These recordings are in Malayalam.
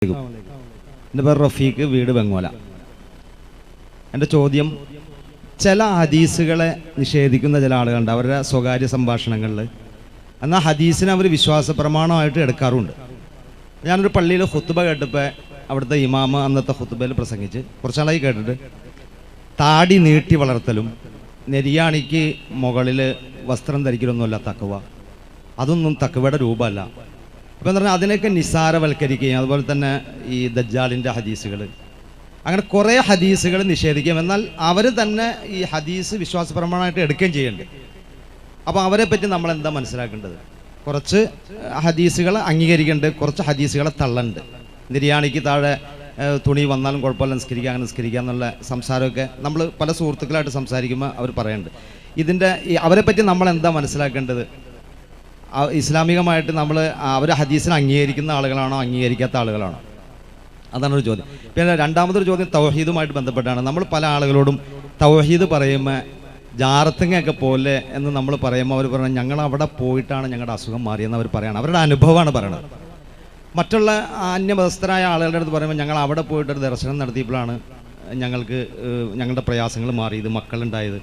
എൻ്റെ പേര് റഫീഖ്, വീട് ബംഗോല. എൻ്റെ ചോദ്യം, ചില ഹദീസുകളെ നിഷേധിക്കുന്ന ചില ആളുകളുണ്ട് അവരുടെ സ്വകാര്യ സംഭാഷണങ്ങളിൽ. എന്നാൽ ഹദീസിനെ അവർ വിശ്വാസ പ്രമാണമായിട്ട് എടുക്കാറുണ്ട്. ഞാനൊരു പള്ളിയിൽ ഖുത്ബ കേട്ടപ്പോൾ അവിടുത്തെ ഇമാമ അന്നത്തെ ഖുത്ബയിൽ പ്രസംഗിച്ച് കുറച്ചാളായി കേട്ടിട്ട് താടി നീട്ടി വളർത്തലും നെരിയാണിക്ക് മുകളിൽ വസ്ത്രം ധരിക്കലൊന്നുമല്ല തഖ്വ, അതൊന്നും തഖ്വയുടെ രൂപമല്ല. അപ്പോൾ എന്ന് പറഞ്ഞാൽ അതിനൊക്കെ നിസ്സാരവൽക്കരിക്കുകയും അതുപോലെ തന്നെ ഈ ദജ്ജാലിൻ്റെ ഹദീസുകൾ, അങ്ങനെ കുറേ ഹദീസുകൾ നിഷേധിക്കുകയും, എന്നാൽ അവർ തന്നെ ഈ ഹദീസ് വിശ്വാസപ്രമാണമായിട്ട് എടുക്കുകയും ചെയ്യുന്നുണ്ട്. അപ്പോൾ അവരെ പറ്റി നമ്മൾ എന്താ മനസ്സിലാക്കേണ്ടത്? കുറച്ച് ഹദീസുകൾ അംഗീകരിക്കുന്നുണ്ട്, കുറച്ച് ഹദീസുകളെ തള്ളുന്നുണ്ട്. നിര്യാണിക്ക് താഴെ തുണി വന്നാലും കുഴപ്പമില്ല, നിസ്കരിക്കുക, അങ്ങനെ നിസ്കരിക്കുക എന്നുള്ള സംസാരമൊക്കെ നമ്മൾ പല സുഹൃത്തുക്കളായിട്ട് സംസാരിക്കുമ്പോൾ അവർ പറയുന്നുണ്ട്. ഇതിൻ്റെ അവരെ പറ്റി നമ്മൾ എന്താ മനസ്സിലാക്കേണ്ടത്? ഇസ്ലാമികമായിട്ട് നമ്മൾ അവർ ഹദീസിനെ അംഗീകരിക്കുന്ന ആളുകളാണോ അംഗീകരിക്കാത്ത ആളുകളാണോ? അതാണൊരു ചോദ്യം. പിന്നെ രണ്ടാമതൊരു ചോദ്യം തൗഹീദുമായിട്ട് ബന്ധപ്പെട്ടാണ്. നമ്മൾ പല ആളുകളോടും തൗഹീദ് പറയുമ്പോൾ ജാറത്തിങ്ങയൊക്കെ പോലെ എന്ന് നമ്മൾ പറയുമ്പോൾ അവർ പറയുന്നത് ഞങ്ങൾ അവിടെ പോയിട്ടാണ് ഞങ്ങളുടെ അസുഖം മാറിയെന്ന് അവർ പറയണം. അവരുടെ അനുഭവമാണ് പറയണത്. മറ്റുള്ള അന്യമതസ്ഥരായ ആളുകളുടെ അടുത്ത് പറയുമ്പോൾ ഞങ്ങൾ അവിടെ പോയിട്ടൊരു ദർശനം നടത്തിയപ്പോഴാണ് ഞങ്ങളുടെ പ്രയാസങ്ങൾ മാറിയത്, മക്കളുണ്ടായത്.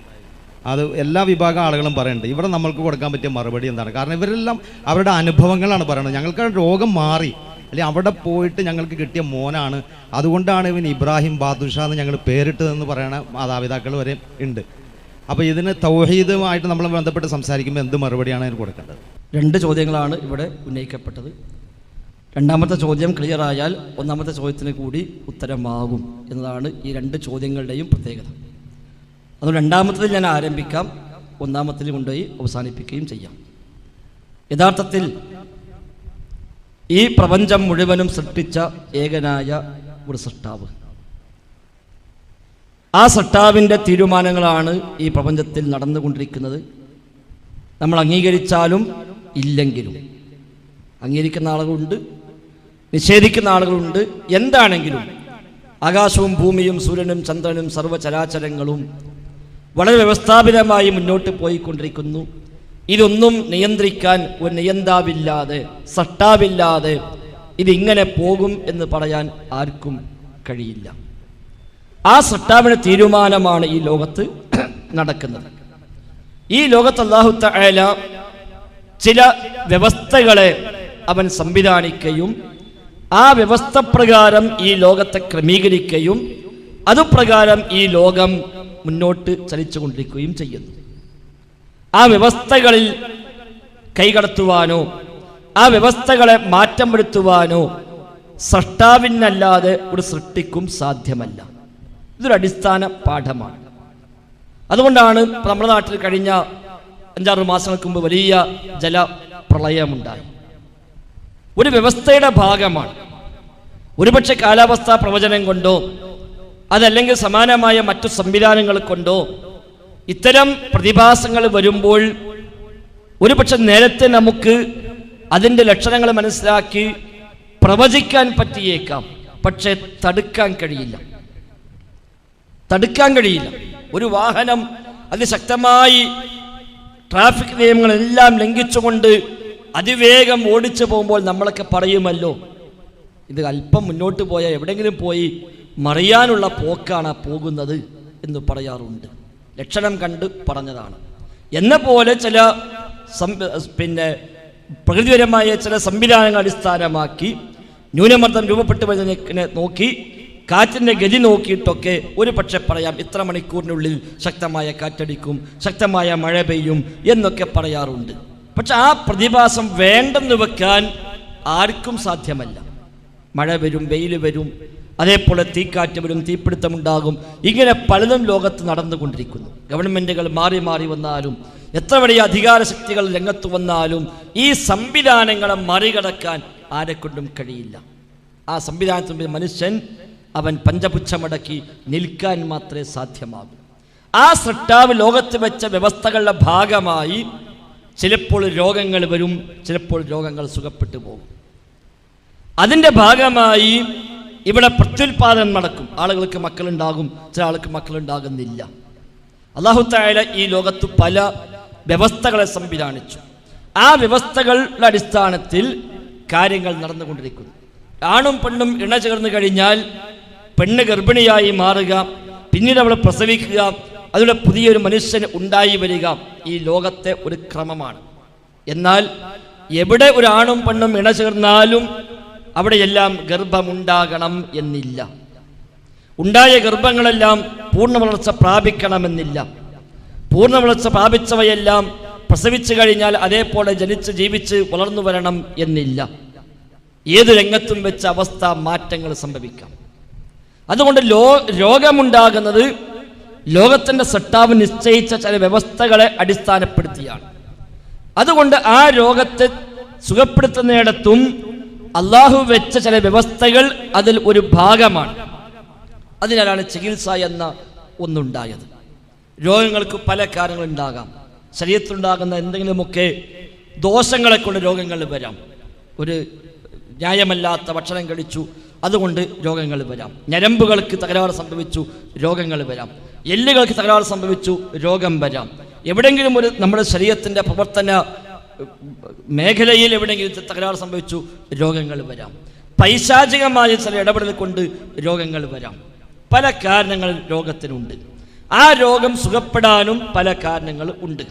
അത് എല്ലാ വിഭാഗം ആളുകളും പറയുന്നുണ്ട്. ഇവിടെ നമ്മൾക്ക് കൊടുക്കാൻ പറ്റിയ മറുപടി എന്താണ്? കാരണം ഇവരെല്ലാം അവരുടെ അനുഭവങ്ങളാണ് പറയുന്നത്. ഞങ്ങൾക്ക് രോഗം മാറി, അല്ലെങ്കിൽ അവിടെ പോയിട്ട് ഞങ്ങൾക്ക് കിട്ടിയ മോനാണ്, അതുകൊണ്ടാണ് ഇവൻ ഇബ്രാഹിം ബാദുഷാ എന്ന് ഞങ്ങൾ പേരിട്ടതെന്ന് പറയണ മാതാപിതാക്കൾ വരെ ഉണ്ട്. അപ്പോൾ ഇതിന് തൗഹീദുമായിട്ട് നമ്മൾ ബന്ധപ്പെട്ട് സംസാരിക്കുമ്പോൾ എന്ത് മറുപടിയാണ് അതിന് കൊടുക്കേണ്ടത്? രണ്ട് ചോദ്യങ്ങളാണ് ഇവിടെ ഉന്നയിക്കപ്പെട്ടത്. രണ്ടാമത്തെ ചോദ്യം ക്ലിയർ ആയാൽ ഒന്നാമത്തെ ചോദ്യത്തിന് കൂടി ഉത്തരമാകും എന്നതാണ് ഈ രണ്ട് ചോദ്യങ്ങളുടെയും പ്രത്യേകത. അതുകൊണ്ട് രണ്ടാമത്തിൽ ഞാൻ ആരംഭിക്കാം, ഒന്നാമത്തിൽ കൊണ്ടുപോയി അവസാനിപ്പിക്കുകയും ചെയ്യാം. യഥാർത്ഥത്തിൽ ഈ പ്രപഞ്ചം മുഴുവനും സൃഷ്ടിച്ച ഏകനായ ഒരു സൃഷ്ടാവ്, ആ സൃഷ്ടാവിൻ്റെ തീരുമാനങ്ങളാണ് ഈ പ്രപഞ്ചത്തിൽ നടന്നുകൊണ്ടിരിക്കുന്നത്. നമ്മൾ അംഗീകരിച്ചാലും ഇല്ലെങ്കിലും, അംഗീകരിക്കുന്ന ആളുകളുണ്ട്, നിഷേധിക്കുന്ന ആളുകളുണ്ട്. എന്താണെങ്കിലും ആകാശവും ഭൂമിയും സൂര്യനും ചന്ദ്രനും സർവ്വചരാചരങ്ങളും വളരെ വ്യവസ്ഥാപിതമായി മുന്നോട്ട് പോയിക്കൊണ്ടിരിക്കുന്നു. ഇതൊന്നും നിയന്ത്രിക്കാൻ ഒരു നിയന്താവില്ലാതെ, സട്ടാവില്ലാതെ ഇതിങ്ങനെ പോകും എന്ന് പറയാൻ ആർക്കും കഴിയില്ല. ആ സട്ടാവിൻ്റെ തീരുമാനമാണ് ഈ ലോകത്ത് നടക്കുന്നത്. ഈ ലോകത്ത് അല്ലാഹു തആല ചില വ്യവസ്ഥകളെ അവൻ സംവിധാനിക്കുകയും ആ വ്യവസ്ഥ പ്രകാരം ഈ ലോകത്തെ ക്രമീകരിക്കുകയും അതുപ്രകാരം ഈ ലോകം മുന്നോട്ട് ചലിച്ചുകൊണ്ടിരിക്കുകയും ചെയ്യുന്നു. ആ വ്യവസ്ഥകളിൽ കൈകടത്തുവാനോ ആ വ്യവസ്ഥകളെ മാറ്റം വരുത്തുവാനോ സൃഷ്ടാവിനല്ലാതെ ഒരു സൃഷ്ടിക്കും സാധ്യമല്ല. ഇതൊരു അടിസ്ഥാന പാഠമാണ്. അതുകൊണ്ടാണ് നമ്മുടെ നാട്ടിൽ കഴിഞ്ഞ 5-6 മാസങ്ങൾക്ക് മുമ്പ് വലിയ ജലപ്രളയമുണ്ടായി. ഒരു വ്യവസ്ഥയുടെ ഭാഗമാണ്. ഒരുപക്ഷെ കാലാവസ്ഥാ പ്രവചനം കൊണ്ടോ അതല്ലെങ്കിൽ സമാനമായ മറ്റു സംവിധാനങ്ങൾ കൊണ്ടോ ഇത്തരം പ്രതിഭാസങ്ങൾ വരുമ്പോൾ ഒരുപക്ഷെ നേരത്തെ നമുക്ക് അതിൻ്റെ ലക്ഷണങ്ങൾ മനസ്സിലാക്കി പ്രവചിക്കാൻ പറ്റിയേക്കാം. പക്ഷെ തടുക്കാൻ കഴിയില്ല. ഒരു വാഹനം അതിശക്തമായി ട്രാഫിക് നിയമങ്ങളെല്ലാം ലംഘിച്ചുകൊണ്ട് അതിവേഗം ഓടിച്ചു പോകുമ്പോൾ നമ്മളൊക്കെ പറയുമല്ലോ, ഇത് അല്പം മുന്നോട്ട് പോയാൽ എവിടെയെങ്കിലും പോയി മറിയാനുള്ള പോക്കാണ് പോകുന്നത് എന്ന് പറയാറുണ്ട്. ലക്ഷണം കണ്ട് പറഞ്ഞതാണ്. എന്ന പോലെ ചില പ്രകൃതിപരമായ ചില സംവിധാനങ്ങൾ അടിസ്ഥാനമാക്കി ന്യൂനമർദ്ദം രൂപപ്പെട്ടു വരുന്നതിനെ നോക്കി കാറ്റിൻ്റെ ഗതി നോക്കിയിട്ടൊക്കെ ഒരു പക്ഷെ പറയാം ഇത്ര മണിക്കൂറിനുള്ളിൽ ശക്തമായ കാറ്റടിക്കും, ശക്തമായ മഴ പെയ്യും എന്നൊക്കെ പറയാറുണ്ട്. പക്ഷെ ആ പ്രതിഭാസം വേണ്ടെന്ന് വെക്കാൻ ആർക്കും സാധ്യമല്ല. മഴ വരും, വെയിൽ വരും, അതേപോലെ തീക്കാറ്റ് വരും, തീപിടുത്തമുണ്ടാകും. ഇങ്ങനെ പലതും ലോകത്ത് നടന്നുകൊണ്ടിരിക്കുന്നു. ഗവൺമെൻറ്റുകൾ മാറി മാറി വന്നാലും എത്ര വലിയ അധികാര ശക്തികൾ രംഗത്ത് വന്നാലും ഈ സംവിധാനങ്ങളെ മറികടക്കാൻ ആരെക്കൊണ്ടും കഴിയില്ല. ആ സംവിധാനത്തിൽ മനുഷ്യൻ അവൻ പഞ്ചപുച്ഛമടക്കി നിൽക്കാൻ മാത്രമേ സാധ്യമാകൂ. ആ സൃഷ്ടാവ് ലോകത്ത് വെച്ച വ്യവസ്ഥകളുടെ ഭാഗമായി ചിലപ്പോൾ രോഗങ്ങൾ വരും, ചിലപ്പോൾ രോഗങ്ങൾ സുഖപ്പെട്ടു പോകും. അതിൻ്റെ ഭാഗമായി ഇവിടെ പ്രത്യുൽപാദനം നടക്കും. ആളുകൾക്ക് മക്കളുണ്ടാകും, ചില ആൾക്ക് മക്കളുണ്ടാകുന്നില്ല. അല്ലാഹു തആല ഈ ലോകത്ത് പല വ്യവസ്ഥകളെ സംവിധാനിച്ചു. ആ വ്യവസ്ഥകളുടെ അടിസ്ഥാനത്തിൽ കാര്യങ്ങൾ നടന്നുകൊണ്ടിരിക്കുന്നു. ആണും പെണ്ണും ഇണ ചേർന്ന് കഴിഞ്ഞാൽ പെണ്ണ് ഗർഭിണിയായി മാറുക, പിന്നീട് അവൾ പ്രസവിക്കുക, അതിലൂടെ പുതിയൊരു മനുഷ്യൻ ഉണ്ടായി വരിക ഈ ലോകത്തെ ഒരു ക്രമമാണ്. എന്നാൽ എവിടെ ഒരു ആണും പെണ്ണും ഇണ ചേർന്നാലും അവിടെയെല്ലാം ഗർഭമുണ്ടാകണം എന്നില്ല. ഉണ്ടായ ഗർഭങ്ങളെല്ലാം പൂർണ്ണ വളർച്ച പ്രാപിക്കണമെന്നില്ല. പൂർണ്ണ വളർച്ച പ്രാപിച്ചവയെല്ലാം പ്രസവിച്ചു കഴിഞ്ഞാൽ അതേപോലെ ജനിച്ച് ജീവിച്ച് വളർന്നു വരണം എന്നില്ല. ഏത് രംഗത്തും വെച്ച അവസ്ഥ മാറ്റങ്ങൾ സംഭവിക്കാം. അതുകൊണ്ട് രോഗമുണ്ടാകുന്നത് ലോകത്തിൻ്റെ സട്ടാവ് നിശ്ചയിച്ച ചില വ്യവസ്ഥകളെ അടിസ്ഥാനപ്പെടുത്തിയാണ്. അതുകൊണ്ട് ആ രോഗത്തെ സുഖപ്പെടുത്തുന്നിടത്തും അള്ളാഹു വെച്ച ചില വ്യവസ്ഥകൾ അതിൽ ഒരു ഭാഗമാണ്. അതിനാലാണ് ചികിത്സ എന്ന ഒന്നുണ്ടായത്. രോഗങ്ങൾക്ക് പല കാരണങ്ങളുണ്ടാകാം. ശരീരത്തിലുണ്ടാകുന്ന എന്തെങ്കിലുമൊക്കെ ദോഷങ്ങളെ കൊണ്ട് രോഗങ്ങൾ വരാം. ഒരു ന്യായമല്ലാത്ത ഭക്ഷണം കഴിച്ചു, അതുകൊണ്ട് രോഗങ്ങൾ വരാം. ഞരമ്പുകൾക്ക് തകരാറ് സംഭവിച്ചു, രോഗങ്ങൾ വരാം. എല്ലുകൾക്ക് തകരാറ് സംഭവിച്ചു, രോഗം വരാം. എവിടെയെങ്കിലും ഒരു നമ്മുടെ ശരീരത്തിൻ്റെ പ്രവർത്തന മേഖലയിൽ എവിടെയെങ്കിലും തകരാറ് സംഭവിച്ചു, രോഗങ്ങൾ വരാം. പൈശാചികമായ ചില ഇടപെടൽ കൊണ്ട് രോഗങ്ങൾ വരാം. പല കാരണങ്ങൾ രോഗത്തിനുണ്ട്. ആ രോഗം സുഖപ്പെടാനും പല കാരണങ്ങൾ ഉണ്ട്.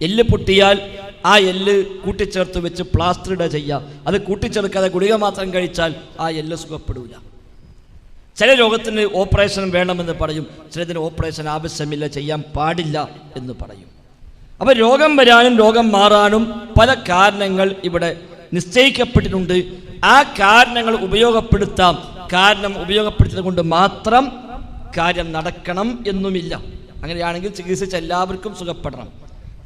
എല്ല് പൊട്ടിയാൽ ആ എല്ല് കൂട്ടിച്ചേർത്ത് വെച്ച് പ്ലാസ്റ്റർ ഇടുക ചെയ്യുക. അത് കൂട്ടിച്ചേർക്കാതെ ഗുളിക മാത്രം കഴിച്ചാൽ ആ എല്ല് സുഖപ്പെടില്ല. ചില രോഗത്തിന് ഓപ്പറേഷൻ വേണമെന്ന് പറയും, ചിലതിന് ഓപ്പറേഷൻ ആവശ്യമില്ല, ചെയ്യാൻ പാടില്ല എന്ന് പറയും. അപ്പോൾ രോഗം വരാനും രോഗം മാറാനും പല കാരണങ്ങൾ ഇവിടെ നിശ്ചയിക്കപ്പെട്ടിട്ടുണ്ട്. ആ കാരണങ്ങൾ ഉപയോഗപ്പെടുത്താം. കാരണം ഉപയോഗപ്പെടുത്തിയത് കൊണ്ട് മാത്രം കാര്യം നടക്കണം എന്നുമില്ല. അങ്ങനെയാണെങ്കിൽ ചികിത്സിച്ച എല്ലാവർക്കും സുഖപ്പെടണം,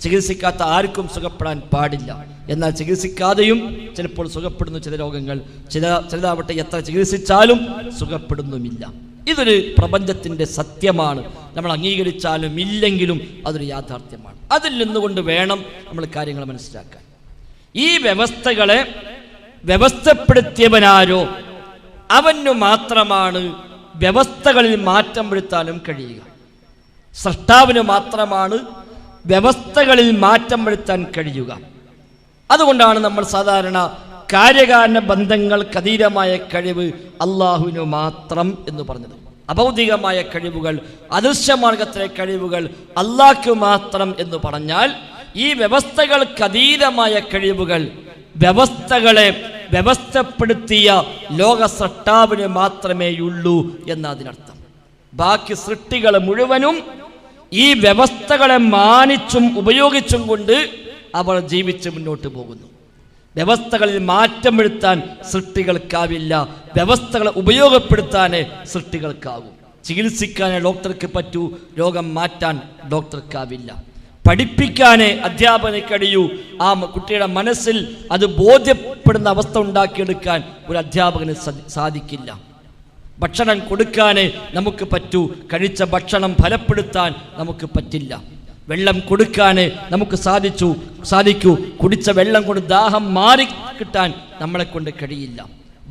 ചികിത്സിക്കാത്ത ആർക്കും സുഖപ്പെടാൻ പാടില്ല. എന്നാൽ ചികിത്സിക്കാതെയും ചിലപ്പോൾ സുഖപ്പെടുന്നു ചില രോഗങ്ങൾ, ചിലതാവട്ടെ എത്ര ചികിത്സിച്ചാലും സുഖപ്പെടുന്നുമില്ല. ഇതൊരു പ്രപഞ്ചത്തിൻ്റെ സത്യമാണ്. നമ്മൾ അംഗീകരിച്ചാലും ഇല്ലെങ്കിലും അതൊരു യാഥാർത്ഥ്യമാണ്. അതിൽ നിന്നുകൊണ്ട് വേണം നമ്മൾ കാര്യങ്ങൾ മനസ്സിലാക്കാൻ. ഈ വ്യവസ്ഥകളെ വ്യവസ്ഥപ്പെടുത്തിയവനാരോ അവനു മാത്രമാണ് വ്യവസ്ഥകളിൽ മാറ്റം വരുത്താനും കഴിയുക. സൃഷ്ടാവിന് മാത്രമാണ് വ്യവസ്ഥകളിൽ മാറ്റം വരുത്താൻ കഴിയുക. അതുകൊണ്ടാണ് നമ്മൾ സാധാരണ കാര്യകാരണ ബന്ധങ്ങൾക്ക് അതീതമായ കഴിവ് അള്ളാഹുവിന് മാത്രം എന്ന് പറഞ്ഞത്. അഭൗതികമായ കഴിവുകൾ, അദൃശ്യമാർഗത്തിലെ കഴിവുകൾ അള്ളാഹ്ക്ക് മാത്രം എന്ന് പറഞ്ഞാൽ ഈ വ്യവസ്ഥകൾക്ക് അതീതമായ കഴിവുകൾ വ്യവസ്ഥകളെ വ്യവസ്ഥപ്പെടുത്തിയ ലോക സൃഷ്ടാവിന് മാത്രമേയുള്ളൂ എന്നതിനർത്ഥം. ബാക്കി സൃഷ്ടികൾ മുഴുവനും ഈ വ്യവസ്ഥകളെ മാനിച്ചും ഉപയോഗിച്ചും കൊണ്ട് അവർ ജീവിച്ച് മുന്നോട്ട് പോകുന്നു. വ്യവസ്ഥകളിൽ മാറ്റം വരുത്താൻ സൃഷ്ടികൾക്കാവില്ല, വ്യവസ്ഥകളെ ഉപയോഗപ്പെടുത്താനേ സൃഷ്ടികൾക്കാവും. ചികിത്സിക്കാനേ ഡോക്ടർക്ക് പറ്റൂ, രോഗം മാറ്റാൻ ഡോക്ടർക്കാവില്ല. പഠിപ്പിക്കാനേ അധ്യാപകന് കഴിയൂ, ആ കുട്ടിയുടെ മനസ്സിൽ അത് ബോധ്യപ്പെടുന്ന അവസ്ഥ ഉണ്ടാക്കിയെടുക്കാൻ ഒരു അധ്യാപകന് സാധിക്കില്ല. ഭക്ഷണം കൊടുക്കാനേ നമുക്ക് പറ്റൂ, കഴിച്ച ഭക്ഷണം ഫലപ്പെടുത്താൻ നമുക്ക് പറ്റില്ല. വെള്ളം കൊടുക്കാനേ നമുക്ക് സാധിക്കൂ, കുടിച്ച വെള്ളം കൊണ്ട് ദാഹം മാറി കിട്ടാൻ നമ്മളെ കൊണ്ട് കഴിയില്ല.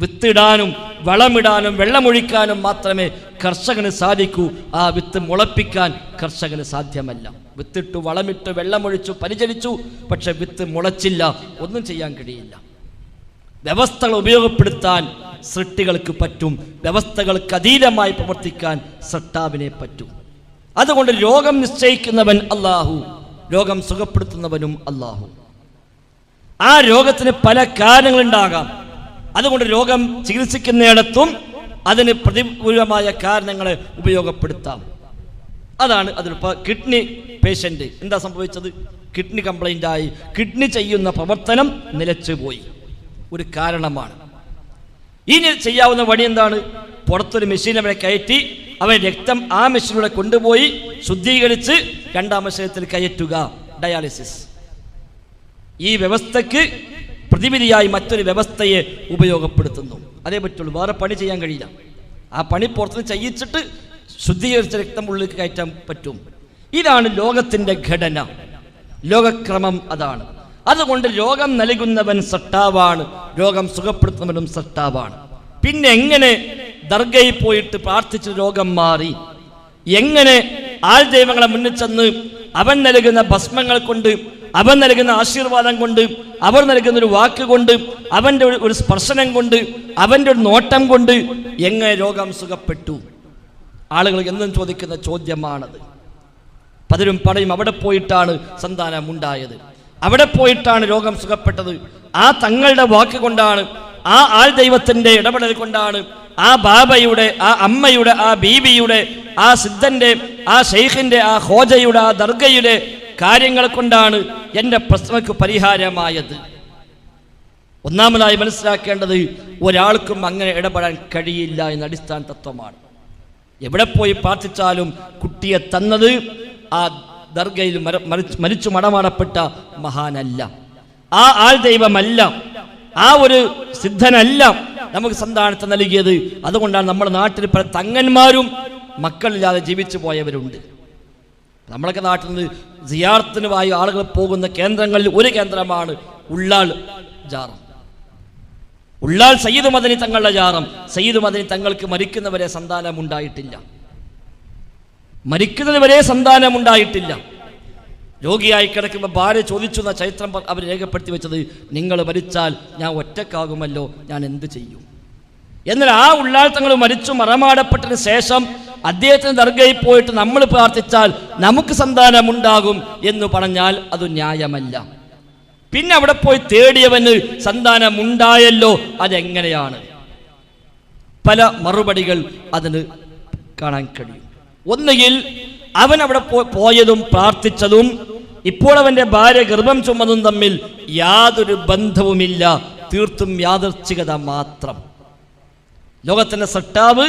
വിത്തിടാനും വളമിടാനും വെള്ളമൊഴിക്കാനും മാത്രമേ കർഷകന് സാധിക്കൂ, ആ വിത്ത് മുളപ്പിക്കാൻ കർഷകന് സാധ്യമല്ല. വിത്തിട്ടു വളമിട്ട് വെള്ളമൊഴിച്ചു പരിചരിച്ചു, പക്ഷെ വിത്ത് മുളച്ചില്ല, ഒന്നും ചെയ്യാൻ കഴിയില്ല. വ്യവസ്ഥകൾ ഉപയോഗപ്പെടുത്താൻ സൃഷ്ടികൾക്ക് പറ്റും, വ്യവസ്ഥകൾക്ക് അതീതമായി പ്രവർത്തിക്കാൻ സൃഷ്ടാവിനെ പറ്റും. അതുകൊണ്ട് രോഗം നിശ്ചയിക്കുന്നവൻ അല്ലാഹു, രോഗം സുഖപ്പെടുത്തുന്നവനും അല്ലാഹു. ആ രോഗത്തിന് പല കാരണങ്ങളുണ്ടാകാം. അതുകൊണ്ട് രോഗം ചികിത്സിക്കുന്നിടത്തും അതിന് പ്രതികൂലമായ കാരണങ്ങളെ ഉപയോഗപ്പെടുത്താം. അതാണ് അതിലിപ്പോൾ കിഡ്നി പേഷ്യൻ്റ് എന്താ സംഭവിച്ചത്? കിഡ്നി കംപ്ലൈൻ്റ് ആയി, കിഡ്നി ചെയ്യുന്ന പ്രവർത്തനം നിലച്ചുപോയി, ഒരു കാരണമാണ്. ഇനി ചെയ്യാവുന്ന വഴി എന്താണ്? പുറത്തൊരു മെഷീൻ അവരെ കയറ്റി അവൻ രക്തം ആ മെഷീനിലൂടെ കൊണ്ടുപോയി ശുദ്ധീകരിച്ച് രണ്ടാം മെഷീനത്തിൽ കയറ്റുക, ഡയാലിസിസ്. ഈ വ്യവസ്ഥയ്ക്ക് പ്രതിവിധിയായി മറ്റൊരു വ്യവസ്ഥയെ ഉപയോഗപ്പെടുത്തുന്നു. അതേ പറ്റുള്ളൂ, വേറെ പണി ചെയ്യാൻ കഴിയില്ല. ആ പണി പുറത്തുനിന്ന് ചെയ്യിച്ചിട്ട് ശുദ്ധീകരിച്ച രക്തം ഉള്ളിലേക്ക് കയറ്റാൻ പറ്റും. ഇതാണ് ലോകത്തിൻ്റെ ഘടന, ലോകക്രമം അതാണ്. അതുകൊണ്ട് രോഗം നൽകുന്നവൻ സൃഷ്ടാവാണ്, രോഗം സുഖപ്പെടുത്തുന്നവനും സൃഷ്ടാവാണ്. പിന്നെ എങ്ങനെ ദർഗയിൽ പോയിട്ട് പ്രാർത്ഥിച്ച് രോഗം മാറി? എങ്ങനെ ആൾ ദൈവങ്ങളെ മുന്നിൽ ചെന്ന് അവൻ നൽകുന്ന ഭസ്മങ്ങൾ കൊണ്ട് അവൻ നൽകുന്ന ആശീർവാദം കൊണ്ട്, അവർ നൽകുന്ന ഒരു വാക്ക് കൊണ്ട്, അവൻ്റെ ഒരു സ്പർശനം കൊണ്ട്, അവൻ്റെ ഒരു നോട്ടം കൊണ്ട് എങ്ങനെ രോഗം സുഖപ്പെട്ടു? ആളുകൾ എന്നും ചോദിക്കുന്ന ചോദ്യമാണത്. പലരും പറയും അവിടെ പോയിട്ടാണ് സന്താനം ഉണ്ടായത്, അവിടെ പോയിട്ടാണ് രോഗം സുഖപ്പെട്ടത്. ആ തങ്ങളുടെ വാക്ക് കൊണ്ടാണ്, ആ ആൾ ദൈവത്തിൻ്റെ ഇടപെടൽ കൊണ്ടാണ്, ആ ബാബയുടെ, ആ അമ്മയുടെ, ആ ബീബിയുടെ, ആ സിദ്ധൻ്റെ, ആ ഷെയ്ഖിൻ്റെ, ആ ഹോജയുടെ, ആ ദർഗയുടെ കാര്യങ്ങൾ കൊണ്ടാണ് എൻ്റെ പ്രശ്നങ്ങൾക്ക് പരിഹാരമായത്. ഒന്നാമതായി മനസ്സിലാക്കേണ്ടത് ഒരാൾക്കും അങ്ങനെ ഇടപെടാൻ കഴിയില്ല എന്ന അടിസ്ഥാന തത്വമാണ്. എവിടെ പോയി പ്രാർത്ഥിച്ചാലും കുട്ടിയെ തന്നത് ആ ദർഗയിൽ മരിച്ചു മടമാടപ്പെട്ട മഹാനല്ല, ആ ആൾ ദൈവമല്ല, ആ ഒരു സിദ്ധനല്ല നമുക്ക് സന്താനത്തെ നൽകിയത്. അതുകൊണ്ടാണ് നമ്മുടെ നാട്ടിൽ പല തങ്ങന്മാരും മക്കളില്ലാതെ ജീവിച്ചു പോയവരുണ്ട്. നമ്മളൊക്കെ നാട്ടിൽ നിന്ന് സിയാറത്തിനുമായി ആളുകൾ പോകുന്ന കേന്ദ്രങ്ങളിൽ ഒരു കേന്ദ്രമാണ് ഉള്ളാൾ ജാറം. ഉള്ളാൾ സയ്യിദ് മദനി തങ്ങളുടെ ജാറം. സയ്യിദ് മദനി തങ്ങൾക്ക് മരിക്കുന്നവരെ സന്താനമുണ്ടായിട്ടില്ല, മരിക്കുന്നതുവരെ സന്താനമുണ്ടായിട്ടില്ല. രോഗിയായി കിടക്കുമ്പോൾ ഭാര്യ ചോദിച്ചു എന്ന ചരിത്രം അവർ രേഖപ്പെടുത്തി വെച്ചത്, നിങ്ങൾ മരിച്ചാൽ ഞാൻ ഒറ്റക്കാകുമല്ലോ, ഞാൻ എന്ത് ചെയ്യും? എന്നാൽ ആ ഉള്ളാൾ തങ്ങൾ മരിച്ചു മറമാടപ്പെട്ടതിന് ശേഷം അദ്ദേഹത്തിന് ദർഗയിൽ പോയിട്ട് നമ്മൾ പ്രാർത്ഥിച്ചാൽ നമുക്ക് സന്താനമുണ്ടാകും എന്ന് പറഞ്ഞാൽ അത് ന്യായമല്ല. പിന്നെ അവിടെ പോയി തേടിയവന് സന്താനമുണ്ടായല്ലോ, അതെങ്ങനെയാണ്? പല മറുപടികൾ അതിന് കാണാൻ കഴിയും. ഒന്നുകിൽ അവൻ അവിടെ പോയതും പ്രാർത്ഥിച്ചതും ഇപ്പോൾ അവൻ്റെ ഭാര്യ ഗർഭം ചുമന്നതും തമ്മിൽ യാതൊരു ബന്ധവുമില്ല, തീർത്തും യാദർച്ഛികത മാത്രം. ലോകത്തിൻ്റെ സട്ടാവ്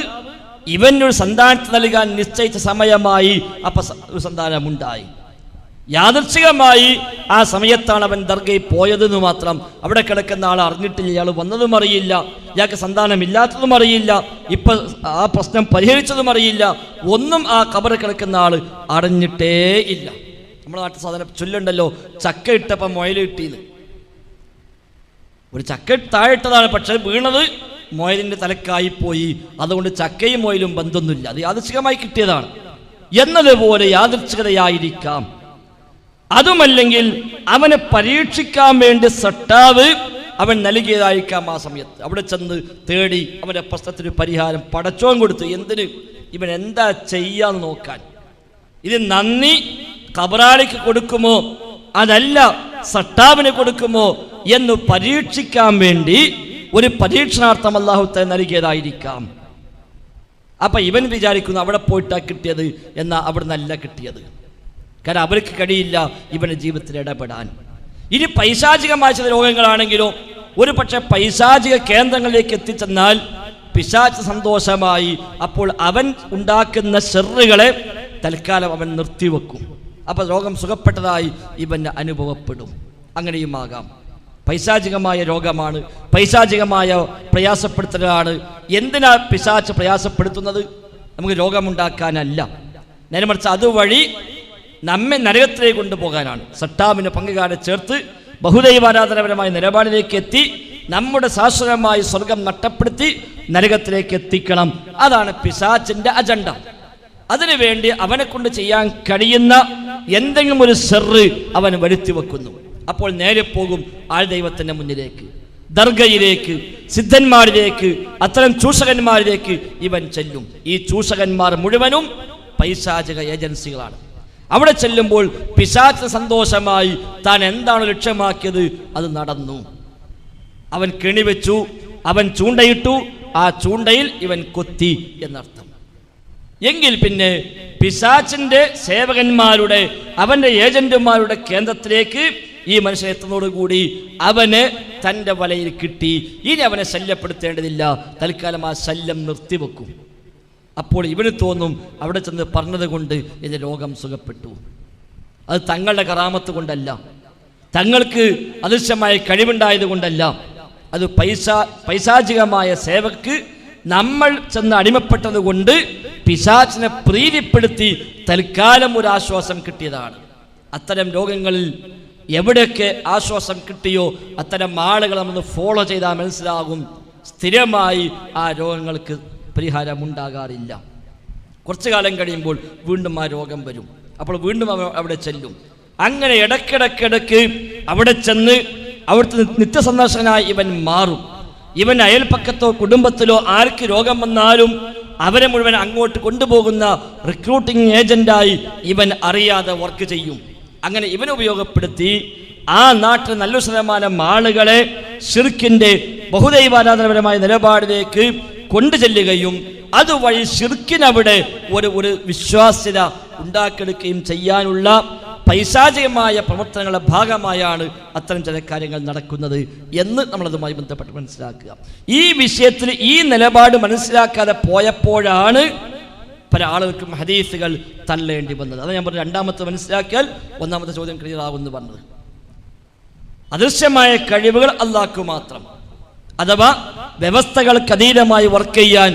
ഇവനൊരു സന്താനത്തെ നൽകാൻ നിശ്ചയിച്ച സമയമായി അപ്പം ഒരു സന്താനമുണ്ടായി. യാദർച്ഛികമായി ആ സമയത്താണ് അവൻ ദർഗയിൽ പോയതെന്ന് മാത്രം. അവിടെ കിടക്കുന്ന ആൾ അറിഞ്ഞിട്ടില്ല, ഇയാൾ വന്നതും അറിയില്ല, ഇയാൾക്ക് സന്താനമില്ലാത്തതും അറിയില്ല, ഇപ്പം ആ പ്രശ്നം പരിഹരിച്ചതും അറിയില്ല, ഒന്നും ആ ഖബറിൽ കിടക്കുന്ന ആൾ അറിഞ്ഞിട്ടേ ഇല്ല. നമ്മുടെ നാട്ടിൽ സാധാരണ ചൊല്ലുണ്ടല്ലോ, ചക്ക ഇട്ടപ്പം മുയൽ കിട്ടിയെന്ന്. ഒരു ചക്ക താഴിട്ടതാണ്, പക്ഷെ വീണത് മുയലിൻ്റെ തലക്കായിപ്പോയി. അതുകൊണ്ട് ചക്കയും മുയലും ബന്ധമൊന്നുമില്ല, അത് യാദൃച്ഛികമായി കിട്ടിയതാണ് എന്നതുപോലെ യാദൃച്ഛികതയായിരിക്കാം. അതുമല്ലെങ്കിൽ അവനെ പരീക്ഷിക്കാൻ വേണ്ടി സട്ടാവ് അവൻ നൽകിയതായിരിക്കാം. ആ സമയത്ത് അവിടെ ചെന്ന് തേടി അവൻ്റെ പ്രശ്നത്തിന് പരിഹാരം പടച്ചോൻ കൊടുത്തു. എന്തിന്? ഇവൻ എന്താ ചെയ്യാന്ന് നോക്കാൻ. ഇത് നന്ദി ഖബറാളിക്ക് കൊടുക്കുമോ അതല്ല സട്ടാവിന് കൊടുക്കുമോ എന്ന് പരീക്ഷിക്കാൻ വേണ്ടി ഒരു പരീക്ഷണാർത്ഥം അല്ലാഹു തആല നൽകിയതായിരിക്കാം. അപ്പൊ ഇവൻ വിചാരിക്കുന്നു അവിടെ പോയിട്ടാ കിട്ടിയത്, എന്നാൽ അവിടെ നല്ല കിട്ടിയത്. കാരണം അവർക്ക് കഴിയില്ല ഇവൻ്റെ ജീവിതത്തിൽ ഇടപെടാൻ. ഇനി പൈശാചികമായ ചില രോഗങ്ങളാണെങ്കിലോ ഒരു പക്ഷെ പൈശാചിക കേന്ദ്രങ്ങളിലേക്ക് എത്തിച്ചെന്നാൽ പിശാച് സന്തോഷമായി അപ്പോൾ അവൻ ഉണ്ടാക്കുന്ന ഷെറുകളെ തൽക്കാലം അവൻ നിർത്തിവെക്കും. അപ്പോൾ രോഗം സുഖപ്പെട്ടതായി ഇവന് അനുഭവപ്പെടും. അങ്ങനെയുമാകാം. പൈശാചികമായ രോഗമാണ്, പൈശാചികമായ പ്രയാസപ്പെടുത്തലാണ്. എന്തിനാ പിശാച് പ്രയാസപ്പെടുത്തുന്നത്? നമുക്ക് രോഗമുണ്ടാക്കാനല്ല, നേരെ മറിച്ച് അതുവഴി നമ്മെ നരകത്തിലേക്ക് കൊണ്ടുപോകാനാണ്. സട്ടാമിന് പങ്കുകാരെ ചേർത്ത് ബഹുദൈവാരാധനപരമായ നിലപാടിലേക്ക് എത്തി നമ്മുടെ ശാശ്വതമായ സ്വർഗം നഷ്ടപ്പെടുത്തി നരകത്തിലേക്ക് എത്തിക്കണം. അതാണ് പിശാചിന്റെ അജണ്ട. അതിനുവേണ്ടി അവനെ കൊണ്ട് ചെയ്യാൻ കഴിയുന്ന എന്തെങ്കിലും ഒരു ഷെറ് അവൻ വരുത്തി വെക്കുന്നു. അപ്പോൾ നേരെ പോകും ആൾ ദൈവത്തിൻ്റെ മുന്നിലേക്ക്, ദർഗയിലേക്ക്, സിദ്ധന്മാരിലേക്ക്, അത്തരം ചൂഷകന്മാരിലേക്ക് ഇവൻ ചെല്ലും. ഈ ചൂഷകന്മാർ മുഴുവനും പൈശാചിക ഏജൻസികളാണ്. അവിടെ ചെല്ലുമ്പോൾ പിശാചിന് സന്തോഷമായി താൻ എന്താണ് ലക്ഷ്യമാക്കിയത് അത് നടന്നു. അവൻ കെണിവെച്ചു, അവൻ ചൂണ്ടയിട്ടു, ആ ചൂണ്ടയിൽ ഇവൻ കൊത്തി എന്നർത്ഥം. എങ്കിൽ പിന്നെ പിശാചിന്റെ സേവകന്മാരുടെ, അവന്റെ ഏജന്റുമാരുടെ കേന്ദ്രത്തിലേക്ക് ഈ മനുഷ്യൻ എത്തുന്നതോടുകൂടി അവന് തൻ്റെ വലയിൽ കിട്ടി. ഇനി അവനെ ശല്യപ്പെടുത്തേണ്ടതില്ല, തൽക്കാലം ആ ശല്യം നിർത്തിവെക്കും. അപ്പോൾ ഇവന് തോന്നും അവിടെ ചെന്ന് പറഞ്ഞത് കൊണ്ട് ഇത് രോഗം സുഖപ്പെട്ടു. അത് തങ്ങളുടെ കറാമത്ത് കൊണ്ടല്ല, തങ്ങൾക്ക് അദൃശ്യമായ കഴിവുണ്ടായത് കൊണ്ടല്ല, അത് പൈശാചികമായ സേവക്ക് നമ്മൾ ചെന്ന് അടിമപ്പെട്ടത് കൊണ്ട് പിശാചിനെ പ്രീതിപ്പെടുത്തി തൽക്കാലം ഒരു ആശ്വാസം കിട്ടിയതാണ്. അത്തരം രോഗങ്ങളിൽ എവിടെയൊക്കെ ആശ്വാസം കിട്ടിയോ അത്തരം ആളുകൾ നമ്മൾ ഫോളോ ചെയ്താൽ മനസ്സിലാകും സ്ഥിരമായി ആ രോഗങ്ങൾക്ക് പരിഹാരമുണ്ടാകാറില്ല. കുറച്ചു കാലം കഴിയുമ്പോൾ വീണ്ടും ആ രോഗം വരും. അപ്പോൾ വീണ്ടും അവിടെ ചെല്ലും. അങ്ങനെ ഇടയ്ക്കിടയ്ക്കിടയ്ക്ക് അവിടെ ചെന്ന് അവിടുത്തെ നിത്യസന്ദർശകനായി ഇവൻ മാറും. ഇവൻ അയൽപ്പക്കത്തോ കുടുംബത്തിലോ ആർക്ക് രോഗം വന്നാലും അവരെ മുഴുവൻ അങ്ങോട്ട് കൊണ്ടുപോകുന്ന റിക്രൂട്ടിംഗ് ഏജന്റായി ഇവൻ അറിയാതെ വർക്ക് ചെയ്യും. അങ്ങനെ ഇവൻ ഉപയോഗപ്പെടുത്തി ആ നാട്ടിൽ നല്ലൊരു ശതമാനം ആളുകളെ ശിർക്കിന്റെ ബഹുദൈവാരാധനപരമായ നിലപാടിലേക്ക് കൊണ്ടുചെല്ലുകയും അതുവഴി ശിർക്കിനവിടെ ഒരു വിശ്വാസ്യത ഉണ്ടാക്കിയെടുക്കുകയും ചെയ്യാനുള്ള പൈശാചികമായ പ്രവർത്തനങ്ങളുടെ ഭാഗമായാണ് അത്തരം ചില കാര്യങ്ങൾ നടക്കുന്നത് എന്ന് നമ്മളതുമായി ബന്ധപ്പെട്ട് മനസ്സിലാക്കുക. ഈ വിഷയത്തിൽ ഈ നിലപാട് മനസ്സിലാക്കാതെ പോയപ്പോഴാണ് പല ആളുകൾക്കും ഹദീസുകൾ തള്ളേണ്ടി വന്നത്. അത് ഞാൻ പറഞ്ഞു. രണ്ടാമത്തെ മനസ്സിലാക്കിയാൽ ഒന്നാമത്തെ ചോദ്യം ക്ലിയർ ആകുമെന്ന് പറഞ്ഞത്. അദൃശ്യമായ കഴിവുകൾ അല്ലാഹ്ക്ക് മാത്രം, അഥവാ വ്യവസ്ഥകൾക്ക് അതീതമായി വർക്ക് ചെയ്യാൻ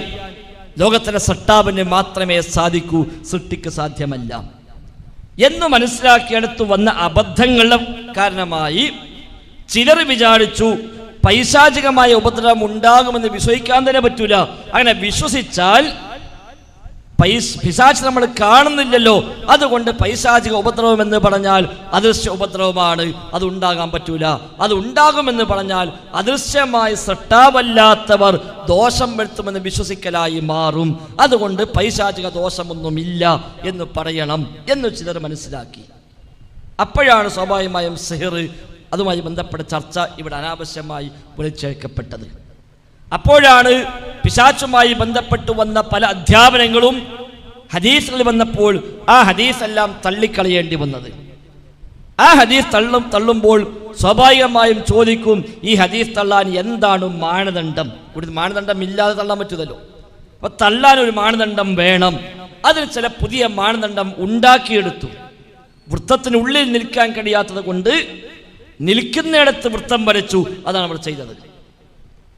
ലോകത്തിലെ സൃഷ്ടാവിന് മാത്രമേ സാധിക്കൂ, സൃഷ്ടിക്ക് സാധ്യമല്ല എന്ന് മനസ്സിലാക്കിയെടുത്തു വന്ന അബദ്ധങ്ങളുടെ കാരണമായി ചിലർ വിചാരിച്ചു പൈശാചികമായ ഉപദ്രവം ഉണ്ടാകുമെന്ന് വിശ്വസിക്കാൻ തന്നെ പറ്റൂല. അങ്ങനെ വിശ്വസിച്ചാൽ പിശാച് നമ്മൾ കാണുന്നില്ലല്ലോ, അതുകൊണ്ട് പൈശാചിക ഉപദ്രവം എന്ന് പറഞ്ഞാൽ അദൃശ്യ ഉപദ്രവമാണ്, അത് ഉണ്ടാകാൻ പറ്റൂല. അത് ഉണ്ടാകുമെന്ന് പറഞ്ഞാൽ അദൃശ്യമായി സൃഷ്ടാവല്ലാത്തവർ ദോഷം വരുത്തുമെന്ന് വിശ്വസിക്കലായി മാറും. അതുകൊണ്ട് പൈശാചിക ദോഷമൊന്നുമില്ല എന്ന് പറയണം എന്ന് ചിലർ മനസ്സിലാക്കി. അപ്പോഴാണ് സ്വാഭാവികമായും സിഹിർ അതുമായി ബന്ധപ്പെട്ട ചർച്ച ഇവിടെ അനാവശ്യമായി വിളിച്ചേക്കപ്പെട്ടത്. അപ്പോഴാണ് പിശാചുമായി ബന്ധപ്പെട്ടു വന്ന പല അധ്യാപനങ്ങളും ഹദീസുകളിൽ വന്നപ്പോൾ ആ ഹദീസ് എല്ലാം തള്ളിക്കളയേണ്ടി വന്നത്. ആ ഹദീസ് തള്ളുമ്പോൾ സ്വാഭാവികമായും ചോദിക്കും, ഈ ഹദീസ് തള്ളാൻ എന്താണ് മാനദണ്ഡം? ഒരു മാനദണ്ഡം ഇല്ലാതെ തള്ളാൻ പറ്റുമല്ലോ. അപ്പൊ തള്ളാൻ ഒരു മാനദണ്ഡം വേണം. അതിന് ചില പുതിയ മാനദണ്ഡം ഉണ്ടാക്കിയെടുത്തു. വൃത്തത്തിനുള്ളിൽ നിൽക്കാൻ കഴിയാത്തത് കൊണ്ട് നിൽക്കുന്നിടത്ത് വൃത്തം വരച്ചു. അതാണ് നമ്മൾ ചെയ്തത്.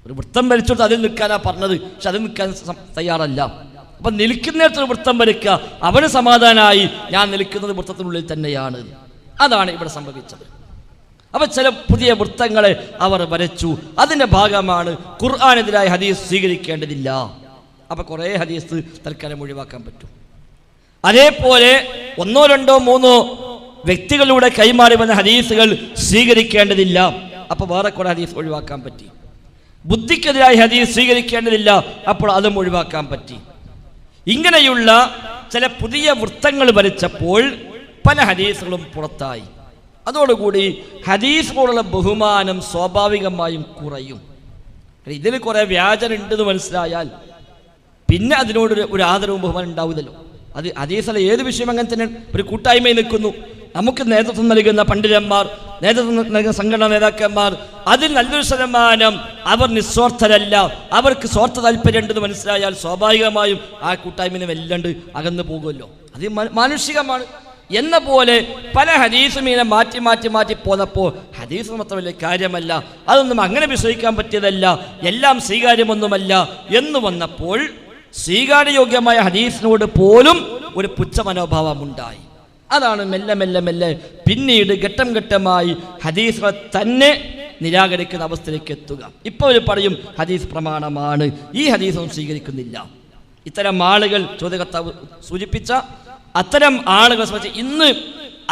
ഒരു വൃത്തം വരച്ചോട്ട് അതിൽ നിൽക്കാനാ പറഞ്ഞത്, പക്ഷെ അതിൽ നിൽക്കാൻ തയ്യാറല്ല. അപ്പൊ നിൽക്കുന്നിടത്ത് വൃത്തം വരയ്ക്കുക, അവന് സമാധാനമായി ഞാൻ നിൽക്കുന്നത് വൃത്തത്തിനുള്ളിൽ തന്നെയാണ്. അതാണ് ഇവിടെ സംഭവിച്ചത്. അപ്പൊ ചില പുതിയ വൃത്തങ്ങളെ അവർ വരച്ചു. അതിന്റെ ഭാഗമാണ് ഖുർആനെതിരായ ഹദീസ് സ്വീകരിക്കേണ്ടതില്ല. അപ്പൊ കുറെ ഹദീസ് തൽക്കാലം ഒഴിവാക്കാൻ പറ്റും. അതേപോലെ 1, 2, 3 വ്യക്തികളിലൂടെ കൈമാറി വന്ന ഹദീസുകൾ സ്വീകരിക്കേണ്ടതില്ല. അപ്പൊ വേറെ കുറെ ഹദീസ് ഒഴിവാക്കാൻ പറ്റി. ബുദ്ധിക്കെതിരായ ഹദീസ് സ്വീകരിക്കേണ്ടതില്ല, അപ്പോൾ അതും ഒഴിവാക്കാൻ പറ്റി. ഇങ്ങനെയുള്ള ചില പുതിയ വൃത്തങ്ങൾ വരച്ചപ്പോൾ പല ഹദീസുകളും പുറത്തായി. അതോടുകൂടി ഹദീസിനോടുള്ള ബഹുമാനം സ്വാഭാവികമായും കുറയും. ഇതിന് കുറെ വ്യാജന ഉണ്ടെന്ന് മനസ്സിലായാൽ പിന്നെ അതിനോട് ഒരു ആദരവും ബഹുമാനം ഉണ്ടാവില്ലല്ലോ. അത് ഹദീസിലെ ഏത് വിഷയം അങ്ങനെ തന്നെ ഒരു കൂട്ടായ്മയിൽ നിൽക്കുന്നു. നമുക്ക് നേതൃത്വം നൽകുന്ന പണ്ഡിതന്മാർ, നേതൃത്വം നൽകുന്ന സംഘടനാ നേതാക്കന്മാർ, അതിൽ നല്ലൊരു ശതമാനം അവർ നിസ്വാർത്ഥരല്ല, അവർക്ക് സ്വാർത്ഥ താല്പര്യം ഉണ്ടെന്ന് മനസ്സിലായാൽ സ്വാഭാവികമായും ആ കൂട്ടായ്മ വല്ലാണ്ട് അകന്നു പോകുമല്ലോ. അത് മാനുഷികമാണ്. എന്ന പോലെ പല ഹദീസും ഇങ്ങനെ മാറ്റി പോന്നപ്പോൾ ഹദീസ് മാത്രം വലിയ കാര്യമല്ല, അതൊന്നും അങ്ങനെ വിശ്വസിക്കാൻ പറ്റിയതല്ല, എല്ലാം സ്വീകാര്യമൊന്നുമല്ല എന്ന് വന്നപ്പോൾ സ്വീകാര്യയോഗ്യമായ ഹദീസിനോട് പോലും ഒരു പുച്ഛ മനോഭാവം ഉണ്ടായി. അതാണ് മെല്ലെ പിന്നീട് ഘട്ടം ഘട്ടമായി ഹദീസുകളെ തന്നെ നിരാകരിക്കുന്ന അവസ്ഥയിലേക്ക് എത്തുക. ഇപ്പോൾ അവർ പറയും ഹദീസ് പ്രമാണമാണ്, ഈ ഹദീസൊന്നും സ്വീകരിക്കുന്നില്ല. ഇത്തരം ആളുകൾ ചോദ്യകർത്താവ് സൂചിപ്പിച്ച അത്തരം ആളുകളെ സംബന്ധിച്ച് ഇന്ന്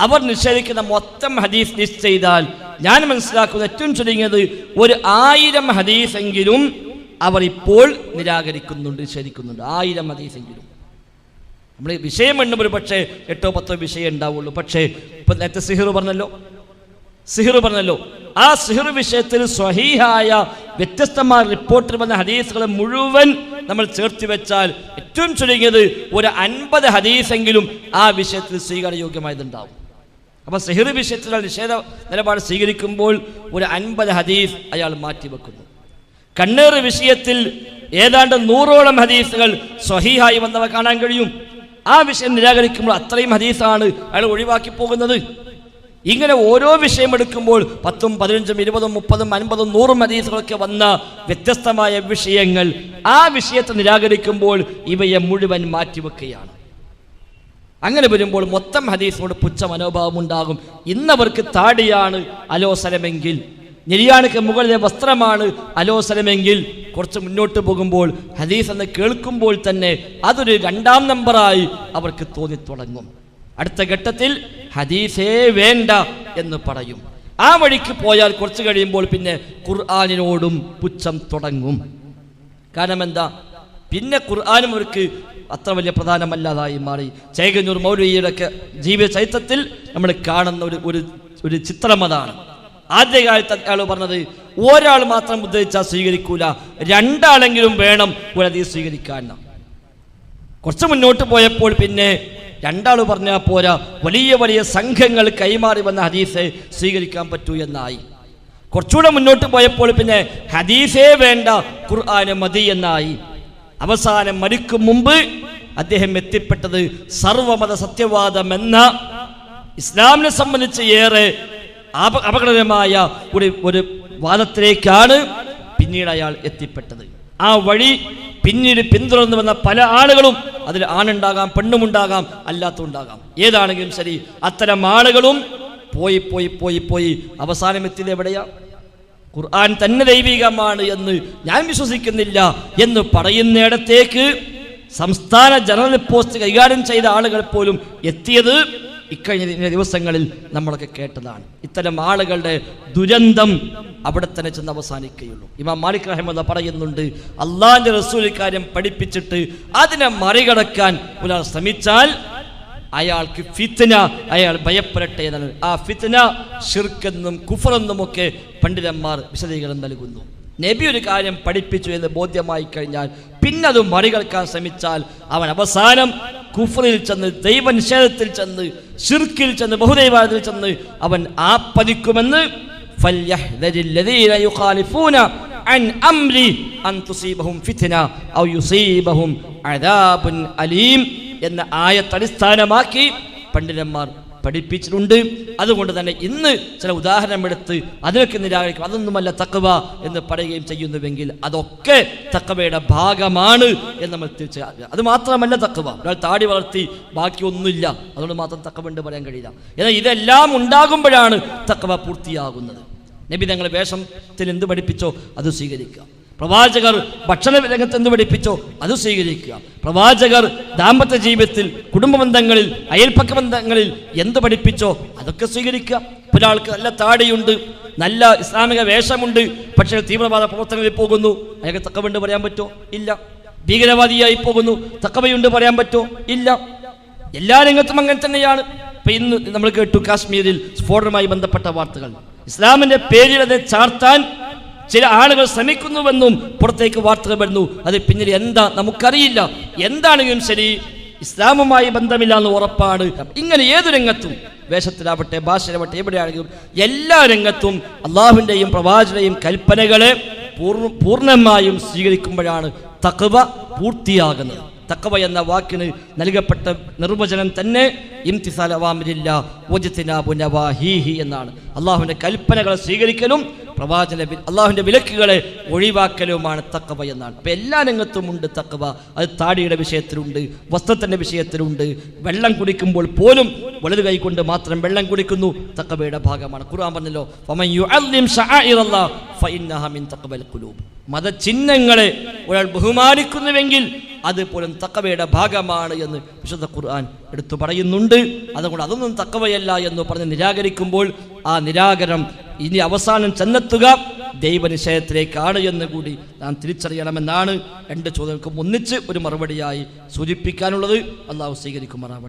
അവർ നിഷേധിക്കുന്ന മൊത്തം ഹദീസ് ലിസ്റ്റ് ചെയ്താൽ ഞാൻ മനസ്സിലാക്കുന്നത് ഏറ്റവും ചുരുങ്ങിയത് 1000 ഹദീസെങ്കിലും അവർ ഇപ്പോൾ നിരാകരിക്കുന്നുണ്ട്, നിഷേധിക്കുന്നുണ്ട്. 1000 ഹദീസെങ്കിലും. നമ്മൾ വിഷയം എണ്ണും ഒരു പക്ഷേ 8 10 വിഷയം ഉണ്ടാവുള്ളൂ. പക്ഷേ ഇപ്പം നേരത്തെ സിഹിർ പറഞ്ഞല്ലോ, ആ സിഹിർ വിഷയത്തിൽ സ്വഹീഹായ വ്യത്യസ്തമായ റിപ്പോർട്ടിൽ വന്ന ഹദീസുകൾ മുഴുവൻ നമ്മൾ ചേർത്ത് വെച്ചാൽ ഏറ്റവും ചുരുങ്ങിയത് 50 ഹദീസെങ്കിലും ആ വിഷയത്തിൽ സ്വീകാര്യയോഗ്യമായതുണ്ടാവും. അപ്പം സിഹിർ വിഷയത്തിലുള്ള നിഷേധ നിലപാട് സ്വീകരിക്കുമ്പോൾ 50 ഹദീസ് അയാൾ മാറ്റിവെക്കുന്നു. കണ്ണേർ വിഷയത്തിൽ ഏതാണ്ട് 100ഓളം ഹദീസുകൾ സ്വഹീഹായി വന്നവ കാണാൻ കഴിയും. ആ വിഷയം നിരാകരിക്കുമ്പോൾ അത്രയും ഹദീസാണ് അയാൾ ഒഴിവാക്കി പോകുന്നത്. ഇങ്ങനെ ഓരോ വിഷയം എടുക്കുമ്പോൾ 10, 15, 20, 30, 50, 100 ഹദീസുകളൊക്കെ വന്ന വ്യത്യസ്തമായ വിഷയങ്ങൾ, ആ വിഷയത്തെ നിരാകരിക്കുമ്പോൾ ഇവയെ മുഴുവൻ മാറ്റിവെക്കുകയാണ്. അങ്ങനെ വരുമ്പോൾ മൊത്തം ഹദീസിനോട് പുച്ഛ മനോഭാവം ഉണ്ടാകും. ഇന്നവർക്ക് താടിയാണ് അലോസരമെങ്കിൽ, നിര്യാണിക്ക് മുകളിലെ വസ്ത്രമാണ് അലോസരമെങ്കിൽ, കുറച്ച് മുന്നോട്ട് പോകുമ്പോൾ ഹദീസ് എന്ന് കേൾക്കുമ്പോൾ തന്നെ അതൊരു 2ാം നമ്പറായി അവർക്ക് തോന്നിത്തുടങ്ങും. അടുത്ത ഘട്ടത്തിൽ ഹദീസേ വേണ്ട എന്ന് പറയും. ആ വഴിക്ക് പോയാൽ കുറച്ച് കഴിയുമ്പോൾ പിന്നെ ഖുർആനിനോടും പുച്ഛം തുടങ്ങും. കാരണം എന്താ, പിന്നെ ഖുർആനും അവർക്ക് അത്ര വലിയ പ്രധാനമല്ലാതായി മാറി. ചേകന്നൂർ മൗലവിയുടെ ഒക്കെ ജീവിത ചരിത്രത്തിൽ നമ്മൾ കാണുന്ന ഒരു ചിത്രം അതാണ്. ആദ്യകാലത്ത് അയാൾ പറഞ്ഞത് ഒരാൾ മാത്രം ഉദ്ധരിച്ചാൽ സ്വീകരിക്കൂല, രണ്ടാളെങ്കിലും വേണം ഒരു ഹദീസ് സ്വീകരിക്കാൻ. കുറച്ച് മുന്നോട്ട് പോയപ്പോൾ പിന്നെ രണ്ടാൾ പറഞ്ഞാൽ പോരാ, വലിയ വലിയ സംഘങ്ങൾ കൈമാറി വന്ന ഹദീസെ സ്വീകരിക്കാൻ പറ്റൂ എന്നായി. കുറച്ചുകൂടെ മുന്നോട്ട് പോയപ്പോൾ പിന്നെ ഹദീസേ വേണ്ട, ഖുർആന് മതി എന്നായി. അവസാനം മരിക്കും മുമ്പ് അദ്ദേഹം എത്തിപ്പെട്ടത് സർവമത സത്യവാദം എന്ന ഇസ്ലാമിനെ സംബന്ധിച്ച് ഏറെ അപകടകരമായ ഒരു വാദത്തിലേക്കാണ് പിന്നീട് അയാൾ എത്തിപ്പെട്ടത്. ആ വഴി പിന്നീട് പിന്തുടർന്നു വന്ന പല ആളുകളും, അതിൽ ആണുണ്ടാകാം, പെണ്ണുമുണ്ടാകാം, അല്ലാത്തുണ്ടാകാം, ഏതാണെങ്കിലും ശരി, അത്തരം ആളുകളും പോയി പോയി പോയി പോയി അവസാനം എത്തിയത് എവിടെയാ? ഖുർആൻ തന്നെ ദൈവികമാണ് എന്ന് ഞാൻ വിശ്വസിക്കുന്നില്ല എന്ന് പറയുന്നിടത്തേക്ക് സംസ്ഥാന ജനറൽ പോസ്റ്റ് കൈകാര്യം ചെയ്ത ആളുകൾ പോലും എത്തിയത് ഇക്കഴിഞ്ഞ ദിവസങ്ങളിൽ നമ്മളൊക്കെ കേട്ടതാണ്. ഇത്തരം ആളുകളുടെ ദുരന്തം അവിടെ തന്നെ ചെന്ന് അവസാനിക്കുകയുള്ളൂ. ഇമാം മാലിക് റഹിമഹുല്ലാ പറയുന്നുണ്ട്, അള്ളാഹിന്റെ റസൂൽ കാര്യം പഠിപ്പിച്ചിട്ട് അതിനെ മറികടക്കാൻ ഒരാൾ ശ്രമിച്ചാൽ അയാൾക്ക് ഫിത്ന, അയാൾ ഭയപ്പെടട്ടെ എന്നാണ്. ആ ഫിത്ന ശിർക്കെന്നും കുഫറെന്നുമൊക്കെ പണ്ഡിതന്മാർ വിശദീകരണം നൽകുന്നു. നബി ഒരു കാര്യം പഠിപ്പിച്ചു എന്ന് ബോധ്യമായി കഴിഞ്ഞാൽ പിന്നെ അത് മറികടക്കാൻ ശ്രമിച്ചാൽ അവൻ അവസാനം കുഫറിൽ ചെന്ന്, ദൈവനിഷേധത്തിൽ ചെന്ന്, ശിർക്കിൽ ചെന്ന്, ബഹുദൈവാദത്തിൽ ചെന്ന് അവൻ ആപ്പതിക്കുമെന്ന് ഫൽയഹ്ദരില്ലദീന യുഖാലിഫൂന അൻ അംരി അൻ തുസീബഹും ഫിത്ന ഔ യുസീബഹും അദാബുൻ അലീം എന്ന ആയത്ത് അടിസ്ഥാനമാക്കി പണ്ഡിതന്മാർ പഠിപ്പിച്ചിട്ടുണ്ട്. അതുകൊണ്ട് തന്നെ ഇന്ന് ചില ഉദാഹരണമെടുത്ത് അതിനൊക്കെ നിരാകരിക്കും, അതൊന്നുമല്ല തഖ്വ എന്ന് പറയുകയും ചെയ്യുന്നുവെങ്കിൽ അതൊക്കെ തഖ്വയുടെ ഭാഗമാണ് എന്ന് നമ്മൾ തിരിച്ചറിയുക. അത് മാത്രമല്ല തഖ്വ, ഒരാൾ താടി വളർത്തി ബാക്കിയൊന്നുമില്ല അതുകൊണ്ട് മാത്രം തഖ്വ ഉണ്ട് പറയാൻ കഴിയില്ല. എന്നാൽ ഇതെല്ലാം ഉണ്ടാകുമ്പോഴാണ് തഖ്വ പൂർത്തിയാകുന്നത്. നബി തങ്ങൾ വേഷത്തിൽ എന്ത് പഠിപ്പിച്ചോ അത് സ്വീകരിക്കുക. പ്രവാചകർ ഭക്ഷണ രംഗത്ത് എന്ത് പഠിപ്പിച്ചോ അത് സ്വീകരിക്കുക. പ്രവാചകർ ദാമ്പത്യ ജീവിതത്തിൽ, കുടുംബ ബന്ധങ്ങളിൽ, അയൽപ്പക്ക ബന്ധങ്ങളിൽ എന്ത് പഠിപ്പിച്ചോ അതൊക്കെ സ്വീകരിക്കുക. ഒരാൾക്ക് നല്ല താടിയുണ്ട്, നല്ല ഇസ്ലാമിക വേഷമുണ്ട്, പക്ഷേ തീവ്രവാദ പ്രവർത്തനങ്ങളിൽ പോകുന്നു, അയാൾക്ക് തഖ്വയുണ്ട് പറയാൻ പറ്റോ? ഇല്ല. ഭീകരവാദിയായി പോകുന്നു, തഖ്വയുണ്ട് പറയാൻ പറ്റോ? ഇല്ല. എല്ലാ രംഗത്തും അങ്ങനെ തന്നെയാണ്. ഇപ്പൊ ഇന്ന് നമ്മൾ കേട്ടു കാശ്മീരിൽ സ്ഫോടനവുമായി ബന്ധപ്പെട്ട വാർത്തകൾ. ഇസ്ലാമിന്റെ പേരിലത് ചാർത്താൻ ചില ആളുകൾ ശ്രമിക്കുന്നുവെന്നും പുറത്തേക്ക് വാർത്തകൾ വരുന്നു. അത് പിന്നിൽ എന്താ നമുക്കറിയില്ല. എന്താണെങ്കിലും ശരി, ഇസ്ലാമുമായി ബന്ധമില്ല എന്ന് ഉറപ്പാണ്. ഇങ്ങനെ ഏതു രംഗത്തും, വേഷത്തിലാവട്ടെ, ഭാഷയിലാവട്ടെ, എവിടെയാണെങ്കിലും എല്ലാ രംഗത്തും അള്ളാഹുവിൻ്റെയും പ്രവാചകന്റെയും കൽപ്പനകളെ പൂർണ്ണമായും സ്വീകരിക്കുമ്പോഴാണ് തഖ്വ പൂർത്തിയാകുന്നത്. തഖ്വ എന്ന വാക്കിന് നൽകപ്പെട്ട നിർവചനം തന്നെ ഇംതിസാൽ അവാമിരില്ല വജ്തിനാബു നവാഹീഹി എന്നാണ്. അള്ളാഹുവിൻ്റെ കൽപ്പനകളെ സ്വീകരിക്കലും അള്ളാഹുവിൻ്റെ വിലക്കുകളെ ഒഴിവാക്കലുമാണ് തഖ്വ എന്നാണ്. അപ്പം എല്ലാ രംഗത്തും ഉണ്ട് തഖ്വ. അത് താടിയുടെ വിഷയത്തിലുണ്ട്, വസ്ത്രത്തിൻ്റെ വിഷയത്തിലുണ്ട്. വെള്ളം കുടിക്കുമ്പോൾ പോലും വലതു കൈ കൊണ്ട് മാത്രം വെള്ളം കുടിക്കുന്നു, തഖ്വയുടെ ഭാഗമാണ്. ഖുർആൻ പറഞ്ഞല്ലോ, ഫമൻ യുഅല്ലിം ശആഇറല്ലാഹ് ഫഇന്നഹാ മിൻ തഖ്വൽ ഖുലൂബ്. മതചിഹ്നങ്ങളെ ഒരാൾ ബഹുമാനിക്കുന്നുവെങ്കിൽ അത് പോലും തഖ്വയുടെ ഭാഗമാണ് എന്ന് വിശുദ്ധ ഖുർആൻ എടുത്തു പറയുന്നുണ്ട്. അതുകൊണ്ട് അതൊന്നും തഖ്വയല്ല എന്ന് പറഞ്ഞ് നിരാകരിക്കുമ്പോൾ ആ നിരാകരണം ഇനി അവസാനം ചെന്നെത്തുക ദൈവനിശ്ചയത്തിലേക്കാണ് എന്ന് കൂടി നാം തിരിച്ചറിയണമെന്നാണ് രണ്ട് ചോദ്യങ്ങൾക്കും ഒന്നിച്ച് ഒരു മറുപടിയായി സൂചിപ്പിക്കാനുള്ളത്. അള്ളാഹു സ്വീകരിക്കുമാറാവട്ടെ.